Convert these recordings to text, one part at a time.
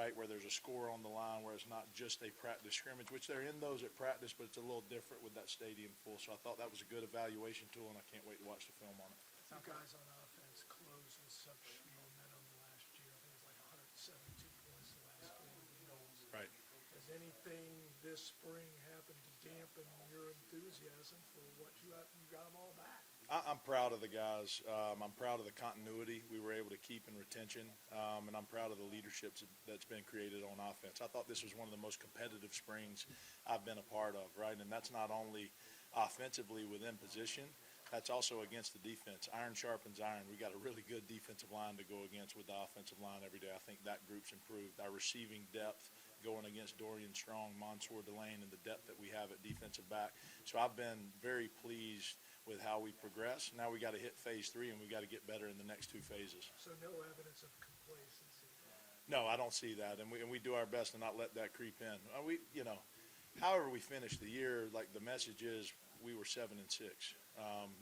right, where there's a score on the line, where it's not just a practice scrimmage, which they're in those at practice, but it's a little different with that stadium full. So I thought that was a good evaluation tool, and I can't wait to watch the film on it. You guys on offense closed with such momentum last year. I think it was like 172 points the last 4 games. Right. Has anything this spring happened to dampen your enthusiasm for what you got them all back? I'm proud of the guys. I'm proud of the continuity we were able to keep in retention, and I'm proud of the leadership that's been created on offense. I thought this was one of the most competitive springs I've been a part of, right? And that's not only offensively within position, that's also against the defense. Iron sharpens iron. We got a really good defensive line to go against with the offensive line every day. I think that group's improved. Our receiving depth going against Dorian Strong, Mansour Delane, and the depth that we have at defensive back. So I've been very pleased with how we progress. Now we got to hit phase 3, and we got to get better in the next 2 phases. So no evidence of complacency. No, I don't see that, and we do our best to not let that creep in. However we finish the year, like the message is we were 7-6,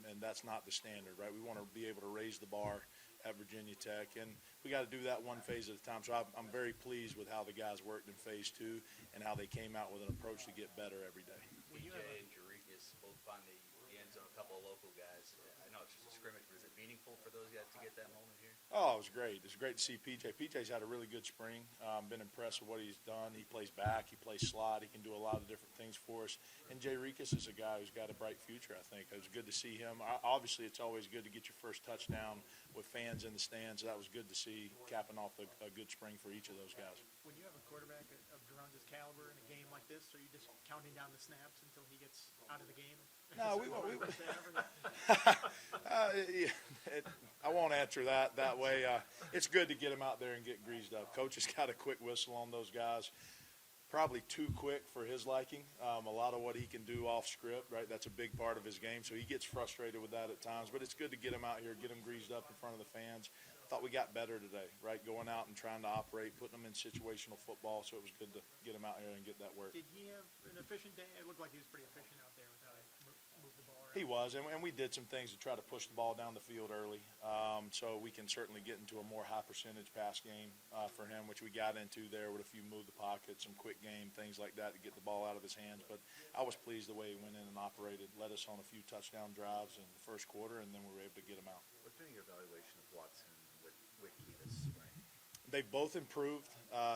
and that's not the standard, right? We want to be able to raise the bar at Virginia Tech, and we got to do that one phase at a time. So I'm very pleased with how the guys worked in phase 2 and how they came out with an approach to get better every day. PJ and Jarikas both find the end zone, a couple of local guys. I know it's just a scrimmage, but is it meaningful for those guys to get that moment here? Oh, it was great. It's great to see PJ. PJ's had a really good spring. Been impressed with what he's done. He plays back. He plays slot. He can do a lot of different things for us. And Jay Rikas is a guy who's got a bright future, I think. It was good to see him. Obviously, it's always good to get your first touchdown with fans in the stands. That was good to see, capping off a good spring for each of those guys. When you have a quarterback of Duran's caliber in a game like this, are you just counting down the snaps until he gets out of the game? No, I won't answer that way. It's good to get him out there and get greased up. Coach has got a quick whistle on those guys. Probably too quick for his liking. A lot of what he can do off script, right? That's a big part of his game. So he gets frustrated with that at times. But it's good to get him out here, get him greased up in front of the fans. I thought we got better today, right? Going out and trying to operate, putting them in situational football. So it was good to get him out here and get that work. Did he have an efficient day? It looked like he was pretty efficient out there without moving the ball around. He was, and we did some things to try to push the ball down the field early, so we can certainly get into a more high percentage pass game for him, which we got into there with a few move the pocket, some quick game, things like that to get the ball out of his hands. But I was pleased the way he went in and operated, led us on a few touchdown drives in the first quarter, and then we were able to get him out. What's been your evaluation of Watson with Wickey this spring? They've both improved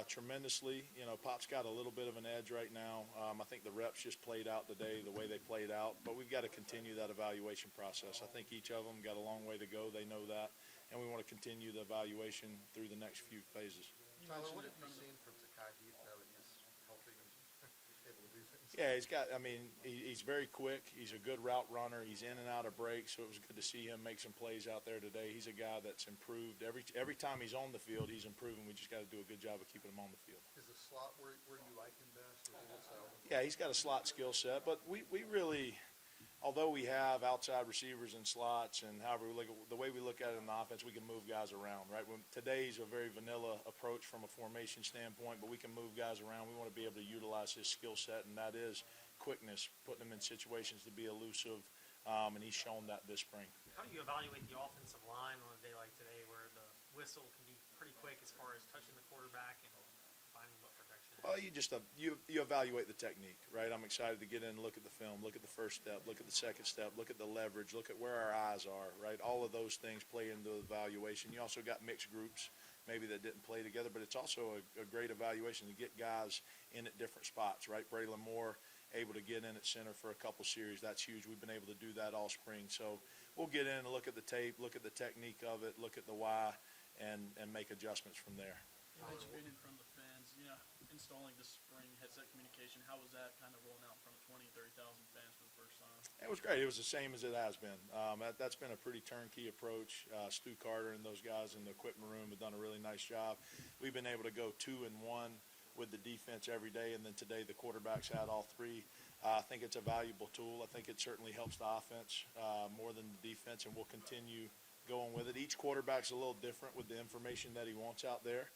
tremendously. You know, Pop's got a little bit of an edge right now. I think the reps just played out today the way they played out, but we've got to continue that evaluation process. I think each of them got a long way to go. They know that, and we want to continue the evaluation through the next few phases. Tyler, what have you seen from Sakai Heath now that he's healthy and able to do things? Yeah, he's very quick. He's a good route runner. He's in and out of breaks, so it was good to see him make some plays out there today. He's a guy that's improved. Every time he's on the field, he's improving. We just got to do a good job of keeping him on the field. Is the slot where you like him best? Or Yeah, he's got a slot skill set, but we really, although we have outside receivers and slots and however we look at the way we look at it in the offense, we can move guys around, right? Today's a very vanilla approach from a formation standpoint, but we can move guys around. We want to be able to utilize his skill set, and that is quickness, putting him in situations to be elusive, and he's shown that this spring. How do you evaluate the offensive line on a day like today where the whistle can be pretty quick as far as touching the quarterback and finding what protection is? Well, you evaluate the technique, right? I'm excited to get in and look at the film, look at the first step, look at the second step, look at the leverage, look at where our eyes are, right? All of those things play into the evaluation. You also got mixed groups maybe that didn't play together, but it's also a great evaluation to get guys in at different spots, right? Braylon Moore able to get in at center for a couple series. That's huge. We've been able to do that all spring. So we'll get in and look at the tape, look at the technique of it, look at the why, and make adjustments from there. You mentioned being in front of the fans, installing this spring headset communication. How was that kind of rolling out in front of 20, 30,000 fans for the first time? It was great. It was the same as it has been. That's been a pretty turnkey approach. Stu Carter and those guys in the equipment room have done a really nice job. We've been able to go 2-1 with the defense every day, and then today the quarterbacks had all three. I think it's a valuable tool. I think it certainly helps the offense more than the defense, and we'll continue going with it. Each quarterback's a little different with the information that he wants out there.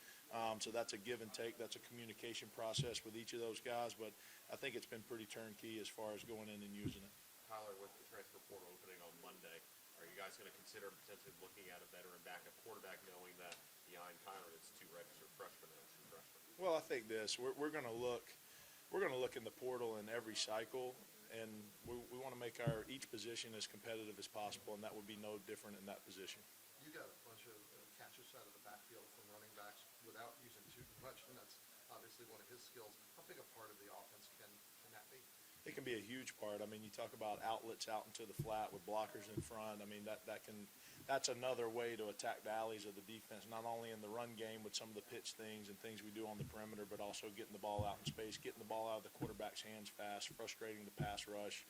So that's a give and take. That's a communication process with each of those guys, but I think it's been pretty turnkey as far as going in and using it. Tyler, with the transfer portal opening on Monday, are you guys going to consider potentially looking at a veteran backup quarterback, knowing that behind Tyler it's two registered freshmen and two freshmen? Well, I think we're going to look in the portal in every cycle, and we want to make each position as competitive as possible, and that would be no different in that position. You got a bunch of catches out of the backfield from running backs without using too much, and that's obviously one of his skills. How big a part of the offense can that be? It can be a huge part. I mean, you talk about outlets out into the flat with blockers in front. I mean, that's another way to attack the alleys of the defense, not only in the run game with some of the pitch things and things we do on the perimeter, but also getting the ball out in space, getting the ball out of the quarterback's hands fast, frustrating the pass rush.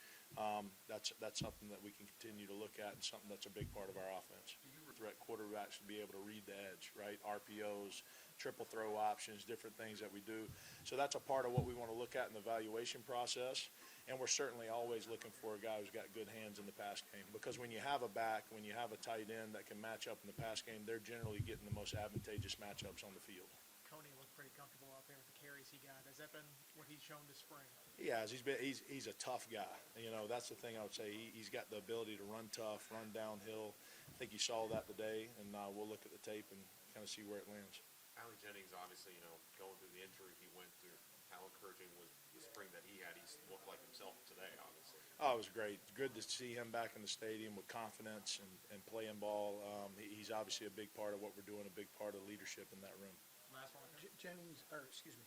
That's something that we can continue to look at, and something that's a big part of our offense. Threat quarterbacks to be able to read the edge, right? RPOs, triple throw options, different things that we do. So that's a part of what we want to look at in the evaluation process. And we're certainly always looking for a guy who's got good hands in the pass game, because when you have a back, when you have a tight end that can match up in the pass game, they're generally getting the most advantageous matchups on the field. Coney looked pretty comfortable out there with the carries he got. Has that been what he's shown this spring? He has. He's a tough guy. You know, that's the thing I would say. He's got the ability to run tough, run downhill. I think you saw that today, and we'll look at the tape and kind of see where it lands. Allie Jennings, obviously, going through the injury he went through, how encouraging was the spring that he had? He looked like himself today, obviously. Oh, it was great. Good to see him back in the stadium with confidence and playing ball. He's obviously a big part of what we're doing, a big part of leadership in that room. Last one. Jennings, or excuse me,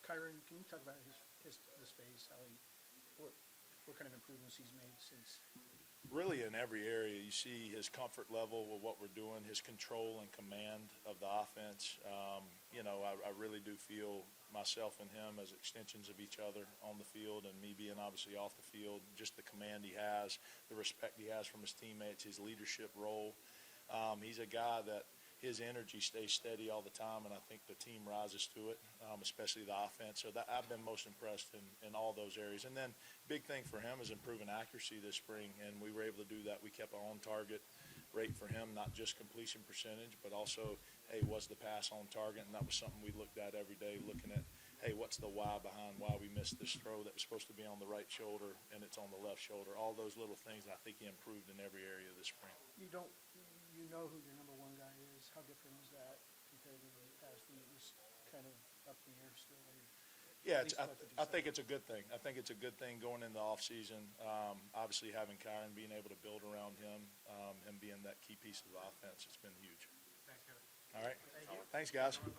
Kyron, can you talk about the space, how what kind of improvements he's made since? Really in every area, you see his comfort level with what we're doing, his control and command of the offense. I really do feel myself and him as extensions of each other on the field, and me being obviously off the field, just the command he has, the respect he has from his teammates, his leadership role. He's a guy that his energy stays steady all the time, and I think the team rises to it, especially the offense. So I've been most impressed in all those areas. And then big thing for him is improving accuracy this spring, and we were able to do that. We kept an on-target rate for him, not just completion percentage, but also, hey, was the pass on target? And that was something we looked at every day, looking at, hey, what's the why behind why we missed this throw that was supposed to be on the right shoulder and it's on the left shoulder? All those little things, I think he improved in every area this spring. You know who your number one guy is. How different is that compared to the past? When it was kind of up in the air still. Yeah, I think it's a good thing. I think it's a good thing going into the offseason. Obviously, having Kyron, being able to build around him, and being that key piece of the offense, it's been huge. Thanks, Kevin. All right. Thanks, guys.